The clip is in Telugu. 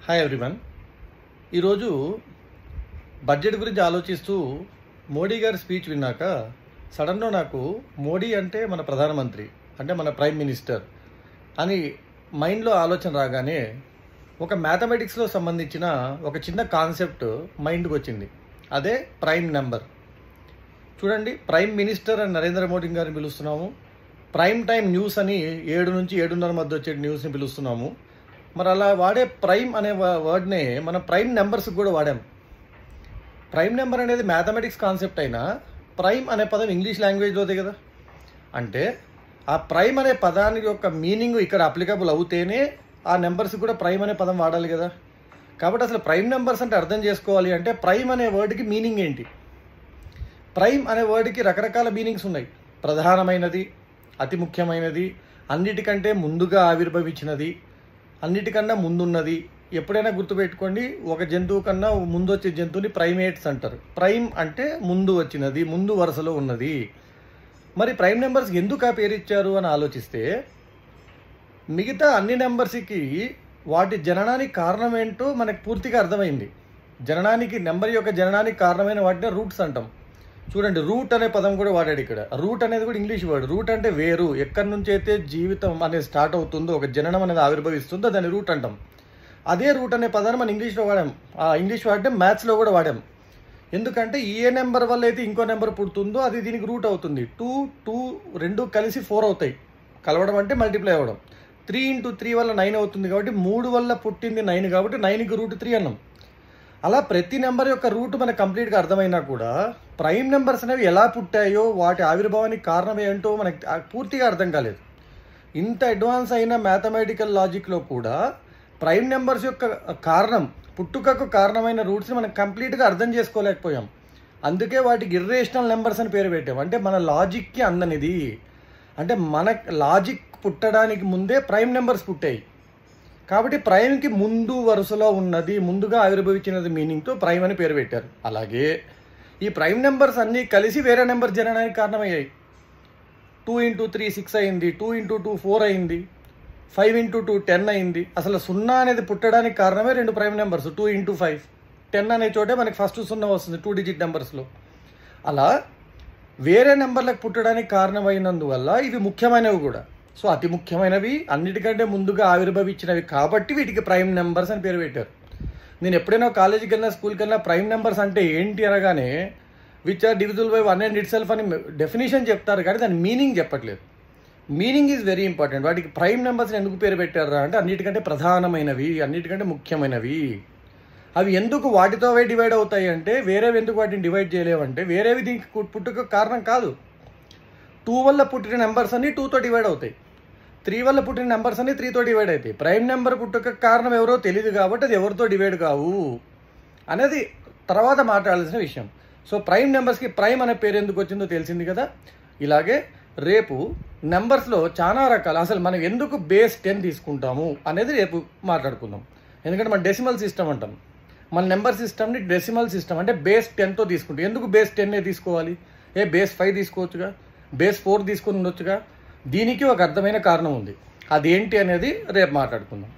Hi everyone. ఈరోజు బడ్జెట్ గురించి ఆలోచిస్తూ మోడీ గారి స్పీచ్ విన్నాక సడన్గా నాకు మోడీ అంటే మన ప్రధానమంత్రి, అంటే మన ప్రైమ్ మినిస్టర్ అని మైండ్లో ఆలోచన రాగానే ఒక మ్యాథమెటిక్స్లో సంబంధించిన ఒక చిన్న కాన్సెప్ట్ మైండ్కి వచ్చింది. అదే ప్రైమ్ నెంబర్. చూడండి, ప్రైమ్ మినిస్టర్ అని నరేంద్ర మోడీ గారిని పిలుస్తున్నాము. ప్రైమ్ టైం న్యూస్ అని 7 నుంచి 7:30 మధ్య వచ్చే న్యూస్ని పిలుస్తున్నాము. మరి అలా వాడే ప్రైమ్ అనే వర్డ్నే మనం ప్రైమ్ నెంబర్స్కి కూడా వాడాం. ప్రైమ్ నెంబర్ అనేది మ్యాథమెటిక్స్ కాన్సెప్ట్ అయినా ప్రైమ్ అనే పదం ఇంగ్లీష్ లాంగ్వేజ్లోదే కదా. అంటే ఆ ప్రైమ్ అనే పదానికి యొక్క మీనింగ్ ఇక్కడ అప్లికబుల్ అవుతేనే ఆ నెంబర్స్కి కూడా ప్రైమ్ అనే పదం వాడాలి కదా. కాబట్టి అసలు ప్రైమ్ నెంబర్స్ అంటే అర్థం చేసుకోవాలి అంటే ప్రైమ్ అనే వర్డ్కి మీనింగ్ ఏంటి? ప్రైమ్ అనే వర్డ్కి రకరకాల మీనింగ్స్ ఉన్నాయి. ప్రధానమైనది, అతి ముఖ్యమైనది, అన్నిటికంటే ముందుగా ఆవిర్భవించినది, అన్నిటికన్నా ముందున్నది. ఎప్పుడైనా గుర్తుపెట్టుకోండి, ఒక జంతువు కన్నా ముందు వచ్చే జంతువుని ప్రైమేట్స్ అంటారు. ప్రైమ్ అంటే ముందు వచ్చినది, ముందు వరుసలో ఉన్నది. మరి ప్రైమ్ నెంబర్స్ ఎందుకు ఆ పేరు ఇచ్చారు అని ఆలోచిస్తే మిగతా అన్ని నెంబర్స్కి వాటి జననానికి కారణం ఏంటో మనకు పూర్తిగా అర్థమైంది. నెంబర్ యొక్క జననానికి కారణమైన వాటిని రూట్స్ అంటాం. చూడండి, రూట్ అనే పదం కూడా వాడాడు ఇక్కడ. రూట్ అనేది కూడా ఇంగ్లీష్ వర్డ్. రూట్ అంటే వేరు, ఎక్కడి నుంచి అయితే జీవితం అనేది స్టార్ట్ అవుతుందో, ఒక జననం అనేది ఆవిర్భవిస్తుందో దాన్ని రూట్ అంటాం. అదే రూట్ అనే పదాన్ని మనం ఇంగ్లీష్లో వాడాం. ఆ ఇంగ్లీష్ వాడితే మ్యాథ్స్లో కూడా వాడాం. ఎందుకంటే ఏ నెంబర్ వల్ల అయితే ఇంకో నెంబర్ పుడుతుందో అది దీనికి రూట్ అవుతుంది. 2 రెండు కలిసి 4 అవుతాయి. కలవడం అంటే మల్టిప్లై అవ్వడం. 3 × 3 వల్ల 9 అవుతుంది. కాబట్టి 3 వల్ల పుట్టింది 9, కాబట్టి 9కి రూట్ 3 అన్నాం. అలా ప్రతి నెంబర్ యొక్క రూట్ మనకు కంప్లీట్గా అర్థమైనా కూడా ప్రైమ్ నెంబర్స్ అనేవి ఎలా పుట్టాయో, వాటి ఆవిర్భావానికి కారణం ఏంటో మనకి పూర్తిగా అర్థం కాలేదు. ఇంత అడ్వాన్స్ అయిన మ్యాథమెటికల్ లాజిక్లో కూడా ప్రైమ్ నెంబర్స్ యొక్క కారణం, పుట్టుకకు కారణమైన రూట్స్ని మనం కంప్లీట్గా అర్థం చేసుకోలేకపోయాం. అందుకే వాటికి ఇర్రేషనల్ నెంబర్స్ అని పేరు పెట్టాం. అంటే మన లాజిక్కి అందనిది. అంటే మన లాజిక్ పుట్టడానికి ముందే ప్రైమ్ నెంబర్స్ పుట్టాయి. కాబట్టి ప్రైమ్కి ముందు వరుసలో ఉన్నది, ముందుగా ఆవిర్భవించినది మీనింగ్తో ప్రైమ్ అని పేరు పెట్టారు. అలాగే ఈ ప్రైమ్ నెంబర్స్ అన్నీ కలిసి వేరే నెంబర్ జననానికి కారణమయ్యాయి. 2 × 3 6 అయింది, 2 × 2 4 అయింది, 5 × 2 10 అయింది. అసలు 0 అనేది పుట్టడానికి కారణమే 2 ప్రైమ్ నెంబర్స్. 2 × 5 10 అనే చోటే మనకి ఫస్ట్ 0 వస్తుంది 2 డిజిట్ నెంబర్స్లో. అలా వేరే నెంబర్లకు పుట్టడానికి కారణమైనందువల్ల ఇవి ముఖ్యమైనవి కూడా. సో అతి ముఖ్యమైనవి, అన్నిటికంటే ముందుగా ఆవిర్భవించినవి కాబట్టి వీటికి ప్రైమ్ నెంబర్స్ అని పేరు పెట్టారు. నేను ఎప్పుడైనా కాలేజీకి వెళ్ళినా, స్కూల్కి వెళ్ళినా ప్రైమ్ నెంబర్స్ అంటే ఏంటి అనగానే which are divisible by 1 and itself అని డెఫినేషన్ చెప్తారు, కానీ దాని మీనింగ్ చెప్పట్లేదు. Meaning is very important. వాటికి ప్రైమ్ నెంబర్స్ని ఎందుకు పేరు పెట్టారా అంటే అన్నిటికంటే ప్రధానమైనవి, అన్నిటికంటే ముఖ్యమైనవి. అవి ఎందుకు వాటితో అవే డివైడ్ అవుతాయి అంటే, వేరేవి ఎందుకు వాటిని డివైడ్ చేయలేవంటే వేరేవి దీనికి పుట్టుక కారణం కాదు. 2 వల్ల పుట్టిన నెంబర్స్ అన్ని 2తో డివైడ్ అవుతాయి. 3 వల్ల పుట్టిన నెంబర్స్ అన్ని 3తో డివైడ్ అవుతాయి. ప్రైమ్ నెంబర్ పుట్టుక కారణం ఎవరో తెలియదు కాబట్టి అది ఎవరితో డివైడ్ కావు అనేది తర్వాత మాట్లాడాల్సిన విషయం. సో ప్రైమ్ నెంబర్స్కి ప్రైమ్ అనే పేరు ఎందుకు వచ్చిందో తెలిసింది కదా. ఇలాగే రేపు నెంబర్స్లో చాలా రకాలు, అసలు మనం ఎందుకు బేస్ 10 తీసుకుంటాము అనేది రేపు మాట్లాడుకుందాం. ఎందుకంటే మన డెసిమల్ సిస్టమ్ అంటాం. మన నెంబర్ సిస్టమ్ని డెసిమల్ సిస్టమ్ అంటే బేస్ 10తో తీసుకుంటాం. ఎందుకు బేస్ 10 తీసుకోవాలి? బేస్ 5 తీసుకోవచ్చుగా, బేస్ 4 తీసుకుని ఉండొచ్చుగా. దీనికి ఒక అర్థమైన కారణం ఉంది. అదేంటి అనేది రేపు మాట్లాడుకుందాం.